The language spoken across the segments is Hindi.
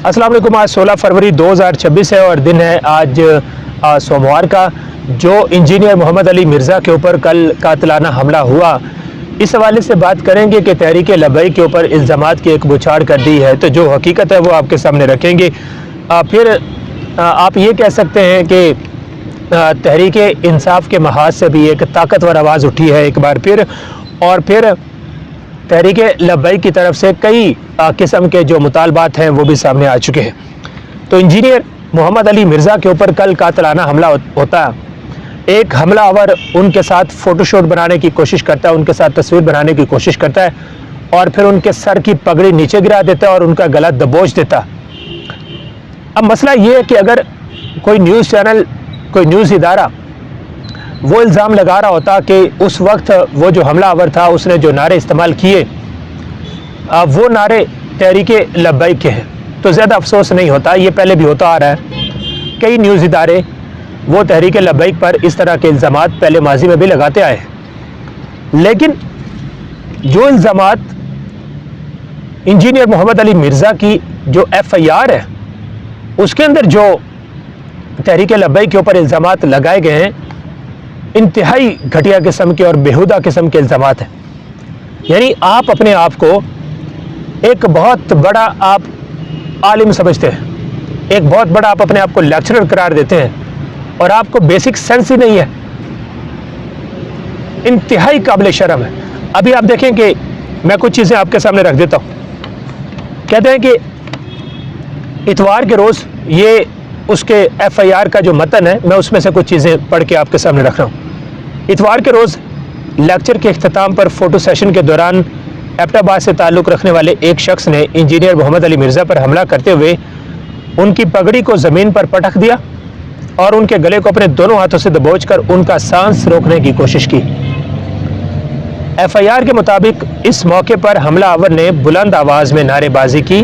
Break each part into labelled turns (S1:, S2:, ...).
S1: अस्सलाम वालेकुम। आज 16 फरवरी 2026 है और दिन है आज सोमवार का। जो इंजीनियर मोहम्मद अली मिर्ज़ा के ऊपर कल कातिलाना हमला हुआ, इस हवाले से बात करेंगे कि तहरीक लबैक के ऊपर इल्ज़ामात की एक बुछाड़ कर दी है। तो जो हकीकत है वो आपके सामने रखेंगे। फिर आप ये कह सकते हैं कि तहरीक इंसाफ के महाज से भी एक ताकतवर आवाज़ उठी है एक बार फिर, और फिर तहरीक लबैक की तरफ से कई किस्म के जो मुतालबात हैं वो भी सामने आ चुके हैं। तो इंजीनियर मोहम्मद अली मिर्ज़ा के ऊपर कल कातिलाना हमला होता है। एक हमलावर उनके साथ फ़ोटोशूट बनाने की कोशिश करता है, उनके साथ तस्वीर बनाने की कोशिश करता है और फिर उनके सर की पगड़ी नीचे गिरा देता है और उनका गला दबोच देता है। अब मसला ये है कि अगर कोई न्यूज़ चैनल, कोई न्यूज़ इदारा वो इल्ज़ाम लगा रहा होता कि उस वक्त वो जो हमलावर था उसने जो नारे इस्तेमाल किए वो नारे तहरीक लबैक के हैं, तो ज़्यादा अफसोस नहीं होता। ये पहले भी होता आ रहा है। कई न्यूज़ इदारे वो तहरीक लबैक पर इस तरह के इल्ज़ामात पहले माजी में भी लगाते आए हैं, लेकिन जो इल्ज़ामात इंजीनियर मोहम्मद अली मिर्ज़ा की जो FIR है उसके अंदर जो तहरीक लबैक के ऊपर इल्ज़ामात लगाए गए हैं, इंतहाई घटिया किस्म के और बेहुदा किस्म के इल्ज़ामात हैं। यानी आप अपने आप को एक बहुत बड़ा आप आलिम समझते हैं, एक बहुत बड़ा आप अपने आप को लेक्चरर करार देते हैं और आपको बेसिक सेंस ही नहीं है। इंतहाई काबिल शर्म है। अभी आप देखें कि मैं कुछ चीज़ें आपके सामने रख देता हूँ। कहते हैं कि इतवार के रोज़, ये उसके FIR का जो मतन है, मैं उसमें से कुछ चीज़ें पढ़ के आपके सामने रख रहा हूँ। इतवार के रोज़ लेक्चर के इख्तिताम पर फ़ोटो सेशन के दौरान एबटाबाद से ताल्लुक़ रखने वाले एक शख्स ने इंजीनियर मोहम्मद अली मिर्ज़ा पर हमला करते हुए उनकी पगड़ी को ज़मीन पर पटक दिया और उनके गले को अपने दोनों हाथों से दबोचकर उनका सांस रोकने की कोशिश की। FIR के मुताबिक इस मौके पर हमलावर ने बुलंद आवाज़ में नारेबाजी की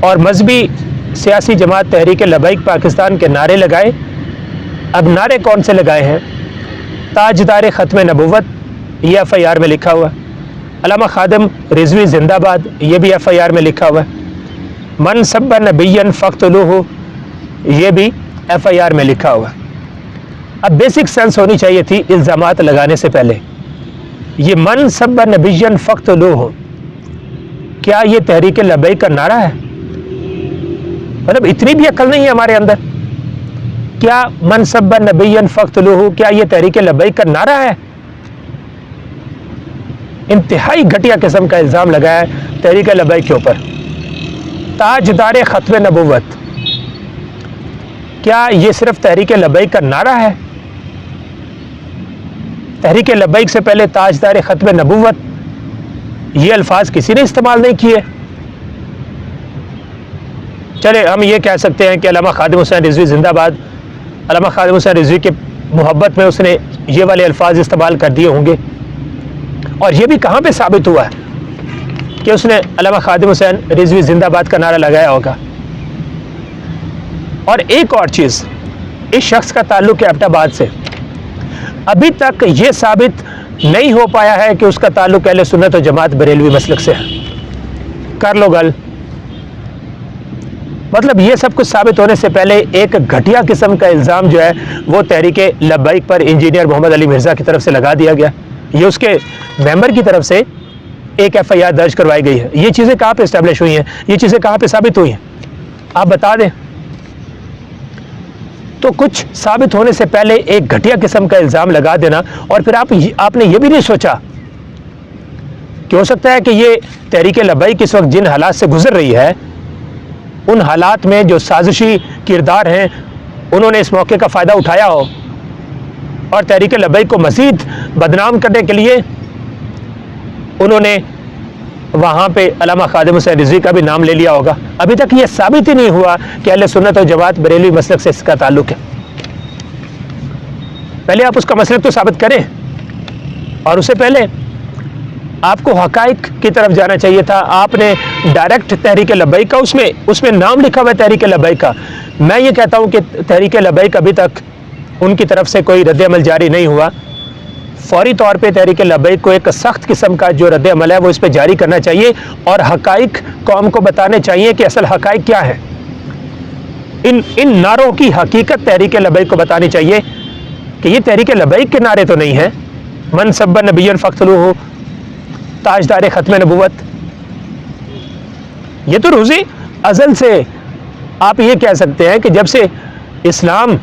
S1: और मजहबी सियासी जमात तहरीक लबैक पाकिस्तान के नारे लगाए। अब नारे कौन से लगाए हैं? ताजदार ख़त्म नबुव्वत, ये FIR में लिखा हुआ। अल्लामा खादिम रिजवी जिंदाबाद, ये भी FIR में लिखा हुआ है। मन सब्ब नबिय्यन फ़क़्तुलूहु, ये भी FIR में लिखा हुआ। अब बेसिक सेंस होनी चाहिए थी इल्ज़ामात लगाने से पहले। ये मन सब्ब नबिय्यन फ़क़्तुलूहु, क्या ये तहरीक लबैक का नारा है? मतलब इतनी भी अक्ल नहीं है हमारे अंदर। क्या मन सब्ब नबिय्यन फ़क़्तुलूहु, क्या ये तहरीक लबैक का नारा है? इंतहाई घटिया किस्म का इल्ज़ाम लगाया है तहरीक लबैक के ऊपर। ताजदार ख़त्म नबुव्वत, क्या ये सिर्फ तहरीक लबैक का नारा है? तहरीक लबैक से पहले ताजदार ख़त्म नबुव्वत, ये अल्फाज किसी ने इस्तेमाल नहीं किए। चले हम ये कह सकते हैं कि अल्लामा खादिम हुसैन रिजवी जिंदाबाद, अल्लामा खादिम हुसैन रिजवी के मोहब्बत में उसने ये वाले अल्फाज इस्तेमाल कर दिए होंगे। और ये भी कहाँ पे साबित हुआ है कि उसने अल्लामा खादिम हुसैन रिजवी जिंदाबाद का नारा लगाया होगा। और एक और चीज़, इस शख्स का ताल्लुक़ है एबटाबाद से। अभी तक ये साबित नहीं हो पाया है कि उसका ताल्लुक़ अहले सुन्नत व जमात बरेलवी मसलक से है। कर लो गल। मतलब ये सब कुछ साबित होने से पहले एक घटिया किस्म का इल्ज़ाम जो है वो तहरीक लबैक पर इंजीनियर मोहम्मद अली मिर्ज़ा की तरफ से लगा दिया गया। ये उसके मेंबर की तरफ से एक FIR दर्ज करवाई गई है। ये चीज़ें कहाँ पे इस्टेब्लिश हुई हैं? ये चीज़ें कहाँ पे साबित हुई हैं? आप बता दें। तो कुछ साबित होने से पहले एक घटिया किस्म का इल्ज़ाम लगा देना, और फिर आपने ये भी नहीं सोचा कि हो सकता है कि ये तहरीक लबैक इस वक्त जिन हालात से गुजर रही है, उन हालात में जो साजिशी किरदार हैं उन्होंने इस मौके का फ़ायदा उठाया हो और तहरीक लबैक को मज़ीद बदनाम करने के लिए उन्होंने वहाँ पे अल्लामा खादिम हुसैन रिजवी का भी नाम ले लिया होगा। अभी तक ये साबित ही नहीं हुआ कि अहले सुन्नत व जमात बरेलवी मसलक से इसका ताल्लुक़ है। पहले आप उसका मसलक तो साबित करें, और उससे पहले आपको हक़ाइक़ की तरफ जाना चाहिए था। आपने डायरेक्ट तहरीक लबैक का, उसमें नाम लिखा हुआ है तहरीक लबैक का। मैं ये कहता हूँ कि तहरीक लबैक अभी तक उनकी तरफ से कोई रद्द अमल जारी नहीं हुआ। फौरी तौर पे तहरीक लबैक को एक सख्त किस्म का जो रद्द अमल है वो इस पर जारी करना चाहिए और हक़ाइक़ कौम को बताने चाहिए कि असल हक़ाइक़ क्या है। इन नारों की हकीकत तहरीक लबैक को बतानी चाहिए कि ये तहरीक लबैक के नारे तो नहीं है। मन सब्बा नबिय्यन फक्तलूहु, ताजदार ख़त्म नबुव्वत, ये तो रोज़ी अज़ल से आप ये कह सकते हैं कि जब से इस्लाम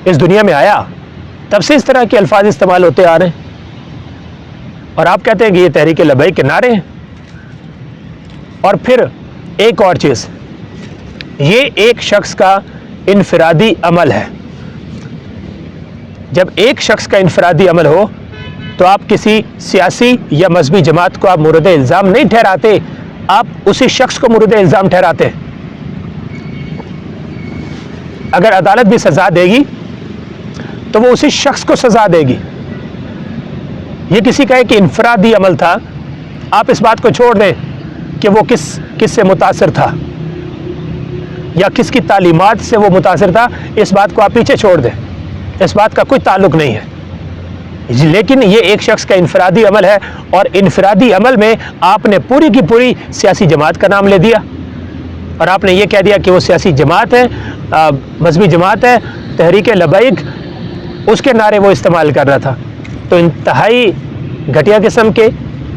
S1: इस दुनिया में आया तब से इस तरह के अल्फाज इस्तेमाल होते आ रहे हैं, और आप कहते हैं कि ये तहरीक लबैक के नारे हैं। और फिर एक और चीज़, ये एक शख्स का इनफरादी अमल है। जब एक शख्स का इनफरादी अमल हो तो आप किसी सियासी या मजहबी जमात को आप मुर्द इल्ज़ाम नहीं ठहराते, आप उसी शख्स को मुर्द इल्ज़ाम ठहराते हैं। अगर अदालत भी सज़ा देगी तो वो उसी शख्स को सज़ा देगी। ये किसी का एक इनफरादी अमल था, आप इस बात को छोड़ दें कि वो किस से मुतासिर था या किसकी तालीमात से वो मुतासिर था, इस बात को आप पीछे छोड़ दें, इस बात का कोई ताल्लुक नहीं है। लेकिन ये एक शख्स का इनफरादी अमल है, और इनफरादी अमल में आपने पूरी की पूरी सियासी जमात का नाम ले दिया, और आपने ये कह दिया कि वो सियासी जमात है, मजहबी जमात है, तहरीक लबैक, उसके नारे वो इस्तेमाल कर रहा था। तो इंतहाई घटिया किस्म के,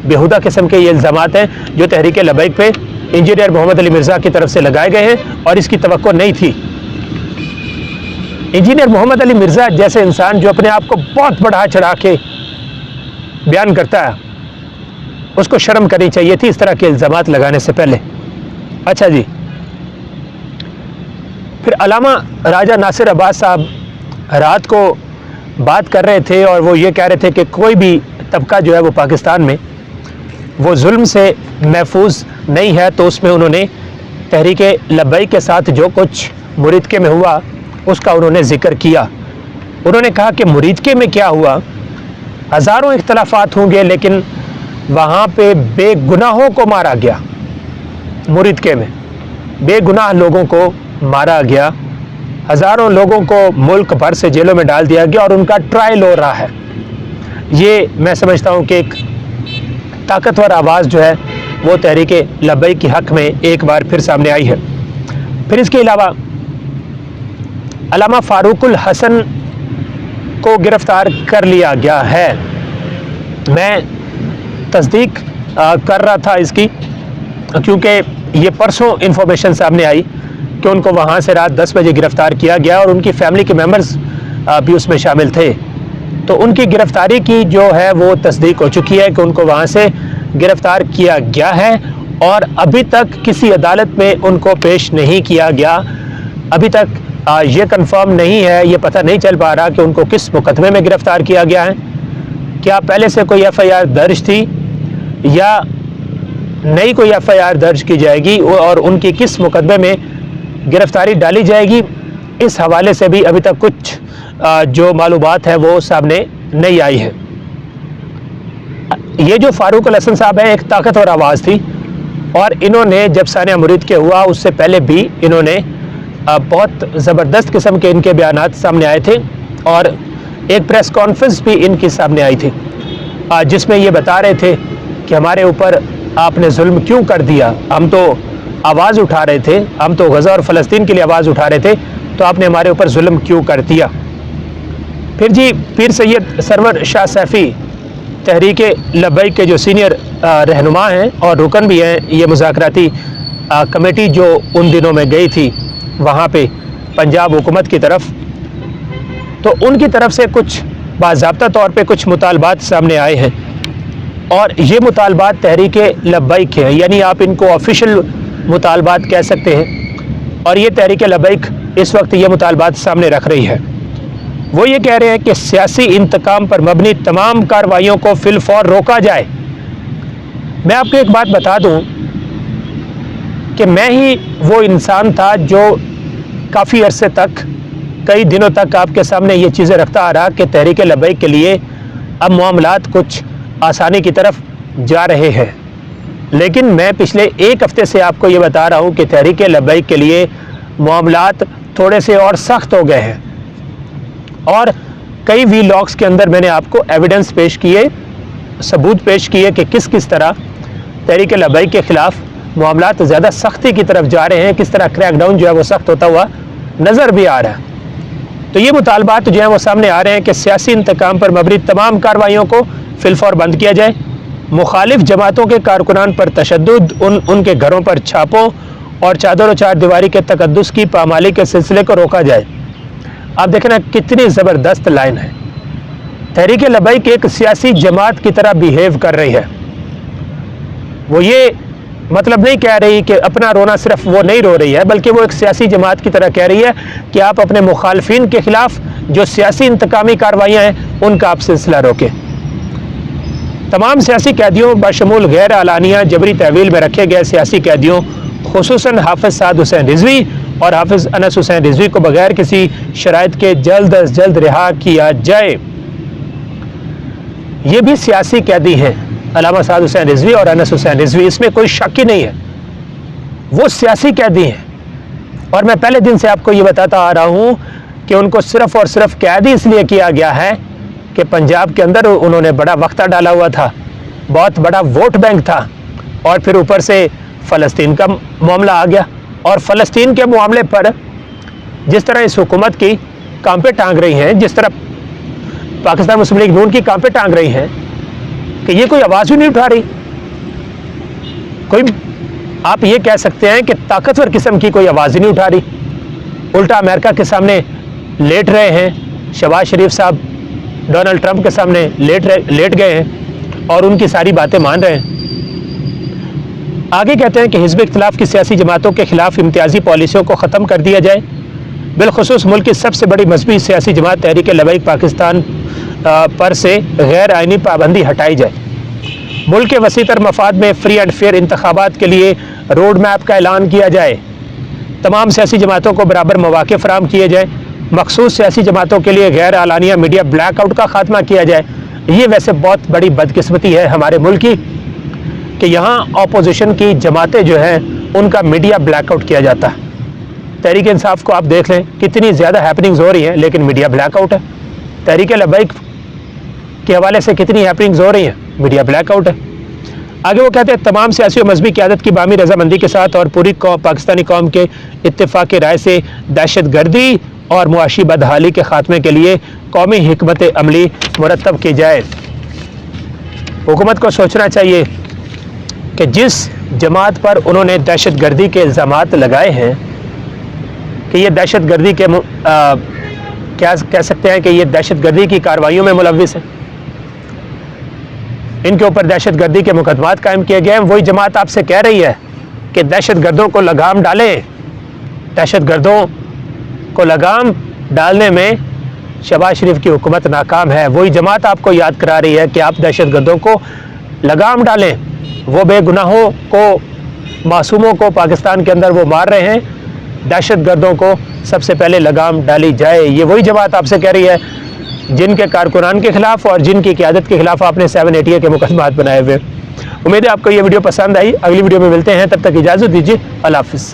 S1: बेहुदा किस्म के ये इल्ज़ामात हैं जो तहरीक लबैक पे इंजीनियर मोहम्मद अली मिर्ज़ा की तरफ से लगाए गए हैं, और इसकी तवक्को नहीं थी। इंजीनियर मोहम्मद अली मिर्ज़ा जैसे इंसान जो अपने आप को बहुत बढ़ा चढ़ा के बयान करता है, उसको शर्म करनी चाहिए थी इस तरह के इल्ज़ामात लगाने से पहले। अच्छा जी, फिर अल्लामा राजा नासिर अब्बास साहब रात को बात कर रहे थे, और वो ये कह रहे थे कि कोई भी तबका जो है वो पाकिस्तान में वो जुल्म से महफूज नहीं है। तो उसमें उन्होंने तहरीक लबैक के साथ जो कुछ मुरीदके में हुआ उसका उन्होंने ज़िक्र किया। उन्होंने कहा कि मुरीदके में क्या हुआ, हज़ारों इख्तलाफात होंगे लेकिन वहाँ पे बेगुनाहों को मारा गया। मुरीदके में बेगुनाह लोगों को मारा गया, हज़ारों लोगों को मुल्क भर से जेलों में डाल दिया गया, और उनका ट्रायल हो रहा है। ये मैं समझता हूँ कि एक ताकतवर आवाज़ जो है वो तहरीक लबैक के हक़ में एक बार फिर सामने आई है। फिर इसके अलावा अल्लामा फ़ारूकुल हसन को गिरफ़्तार कर लिया गया है। मैं तस्दीक कर रहा था इसकी, क्योंकि ये परसों इन्फॉर्मेशन सामने आई कि उनको वहाँ से रात 10 बजे गिरफ़्तार किया गया, और उनकी फ़ैमिली के मेंबर्स भी उसमें शामिल थे। तो उनकी गिरफ़्तारी की जो है वो तस्दीक हो चुकी है कि उनको वहाँ से गिरफ़्तार किया गया है, और अभी तक किसी अदालत में उनको पेश नहीं किया गया। अभी तक ये कंफर्म नहीं है, ये पता नहीं चल पा रहा कि उनको किस मुकदमे में गिरफ़्तार किया गया है। क्या पहले से कोई FIR दर्ज थी या नई कोई FIR दर्ज की जाएगी, और उनकी किस मुकदमे में गिरफ़्तारी डाली जाएगी, इस हवाले से भी अभी तक कुछ जो मालूमात है वो सामने नहीं आई है। ये जो फ़ारूकुल हसन साहब हैं एक ताकतवर आवाज़ थी, और इन्होंने जब सानिया मुरीद के हुआ उससे पहले भी इन्होंने बहुत ज़बरदस्त किस्म के इनके बयानात सामने आए थे, और एक प्रेस कॉन्फ्रेंस भी इनके सामने आई थी जिसमें ये बता रहे थे कि हमारे ऊपर आपने जुल्म क्यों कर दिया, हम तो आवाज़ उठा रहे थे, हम तो गज़ा और फ़लस्तीन के लिए आवाज़ उठा रहे थे, तो आपने हमारे ऊपर जुल्म क्यों कर दिया। फिर जी पीर सैयद सरवर शाह सैफ़ी तहरीक लबैक के जो सीनियर रहनुमा हैं और रुकन भी हैं, ये मुज़ाकराती कमेटी जो उन दिनों में गई थी वहाँ पे पंजाब हुकूमत की तरफ, तो उनकी तरफ से कुछ बाज़ाब्ता तौर पे कुछ मुतालबात सामने आए हैं, और ये मुतालबात तहरीक लबैक हैं, यानी आप इनको ऑफिशियल मुतालबात कह सकते हैं। और ये तहरीक लबैक इस वक्त ये मुतालबात सामने रख रही है। वो ये कह रहे हैं कि सियासी इंतकाम पर मबनी तमाम कार्रवाइयों को फिलफौर रोका जाए। मैं आपको एक बात बता दूं कि मैं ही वो इंसान था जो काफ़ी अरसे तक, कई दिनों तक आपके सामने ये चीज़ें रखता आ रहा कि तहरीक लबैक के लिए अब मामलात कुछ आसानी की तरफ जा रहे हैं। लेकिन मैं पिछले एक हफ़्ते से आपको ये बता रहा हूँ कि तहरीक लबैक के लिए मामलात थोड़े से और सख्त हो गए हैं, और कई वीलॉग्स के अंदर मैंने आपको एविडेंस पेश किए, सबूत पेश किए कि किस किस तरह तहरीक लबैक के ख़िलाफ़ मामलात ज़्यादा सख्ती की तरफ जा रहे हैं, किस तरह क्रैकडाउन जो है वो सख्त होता हुआ नज़र भी आ रहा है। तो ये मुतालबात जो हैं वो सामने आ रहे हैं कि सियासी इंतकाम पर मबनी तमाम कार्रवाइयों को फिलफौर बंद किया जाए, मुखालिफ जमातों के कारकुनान पर तशद्दुद, उनके घरों पर छापों और चादर व चार दीवारी के तकद्दुस की पामाली के सिलसिले को रोका जाए। आप देखना कितनी ज़बरदस्त लाइन है। तहरीक लबैक एक सियासी जमात की तरह बिहेव कर रही है। वो ये मतलब नहीं कह रही कि अपना रोना सिर्फ वो नहीं रो रही है, बल्कि वो एक सियासी जमात की तरह कह रही है कि आप अपने मुखालफिन के खिलाफ जो सियासी इंतकामी कार्रवाइयाँ हैं उनका आप सिलसिला रोकें। तमाम सियासी कैदियों बशमूल गैर आलानिया जबरी तहवील में रखे गए सियासी कैदियों, खुसूसन हाफिज़ साद हुसैन रिजवी और हाफिज़ अनस हुसैन रिजवी को बगैर किसी शराइत के जल्द अज जल्द रिहा किया जाए। ये भी सियासी कैदी हैं, अल्लामा साद हुसैन रिजवी और अनस हुसैन रिजवी, इसमें कोई शक ही नहीं है, वो सियासी कैदी हैं। और मैं पहले दिन से आपको ये बताता आ रहा हूँ कि उनको सिर्फ और सिर्फ कैदी इसलिए किया गया है कि पंजाब के अंदर उन्होंने बड़ा वक्ता डाला हुआ था, बहुत बड़ा वोट बैंक था, और फिर ऊपर से फ़लस्तीन का मामला आ गया। और फ़लस्तीन के मामले पर जिस तरह इस हुकूमत की कांपे टांग रही हैं, जिस तरह पाकिस्तान मुस्लिम लीग नून की कांपे टांग रही हैं कि ये कोई आवाज़ भी नहीं उठा रही, कोई आप ये कह सकते हैं कि ताकतवर किस्म की कोई आवाज़ ही नहीं उठा रही। उल्टा अमेरिका के सामने लेट रहे हैं, शहबाज शरीफ साहब डोनाल्ड ट्रंप के सामने लेट गए हैं और उनकी सारी बातें मान रहे हैं। आगे कहते हैं कि हिज़्ब इख्तिलाफ की सियासी जमातों के खिलाफ इम्तियाजी पॉलिसियों को ख़त्म कर दिया जाए, बिलखुसूस मुल्क की सबसे बड़ी मजहबी सियासी जमात तहरीक लबैक पाकिस्तान पर से गैर आइनी पाबंदी हटाई जाए। मुल्क के वसीतर मफाद में फ्री एंड फेयर इंतखाबात के लिए रोड मैप का ऐलान किया जाए। तमाम सियासी जमातों को बराबर मौक़े फराहम किए जाए। मखसूस सियासी जमातों के लिए गैर आलानिया मीडिया ब्लैकआउट का खात्मा किया जाए। ये वैसे बहुत बड़ी बदकिस्मती है हमारे मुल्क की कि यहाँ अपोजिशन की जमातें जो हैं उनका मीडिया ब्लैकआउट किया जाता है। तहरीक इंसाफ को आप देख लें, कितनी ज़्यादा हैपनिंग्स हो रही हैं, लेकिन मीडिया ब्लैकआउट है। तहरीक लबैक के हवाले से कितनी हैपनिंग्स हो रही हैं, मीडिया ब्लैकआउट है। आगे वो कहते हैं तमाम सियासी और मजहबी क़यादत की बामी रजामंदी के साथ और पूरी पाकिस्तानी कौम के इत्तेफाक राय से दहशत गर्दी और मुआशी बदहाली के ख़ात्मे के लिए कौमी हिकमत अमली मुरतब की जाए। हुकूमत को सोचना चाहिए कि जिस जमात पर उन्होंने दहशत गर्दी के इल्ज़ामात लगाए हैं कि ये दहशत गर्दी के क्या कह सकते हैं कि ये दहशत गर्दी की कार्रवाइयों में मुलव्विस है, इनके ऊपर दहशत गर्दी के मुकदमात कायम किए गए हैं, वही जमात आपसे कह रही है कि दहशत गर्दों को लगाम डालें। दहशत गर्दों को लगाम डालने में शहबाज शरीफ की हुकूमत नाकाम है। वही जमात आपको याद करा रही है कि आप दहशत गर्दों को लगाम डालें। वो बेगुनाहों को, मासूमों को पाकिस्तान के अंदर वो मार रहे हैं, दहशत गर्दों को सबसे पहले लगाम डाली जाए। ये वही जमात आपसे कह रही है जिनके कारकुनान के खिलाफ और जिनकी क़यादत के खिलाफ आपने 780 के मुकदमात बनाए हुए। उम्मीद है आपको ये वीडियो पसंद आई। अगली वीडियो में मिलते हैं, तब तक इजाज़त दीजिए। अल्लाह हाफ़िज़।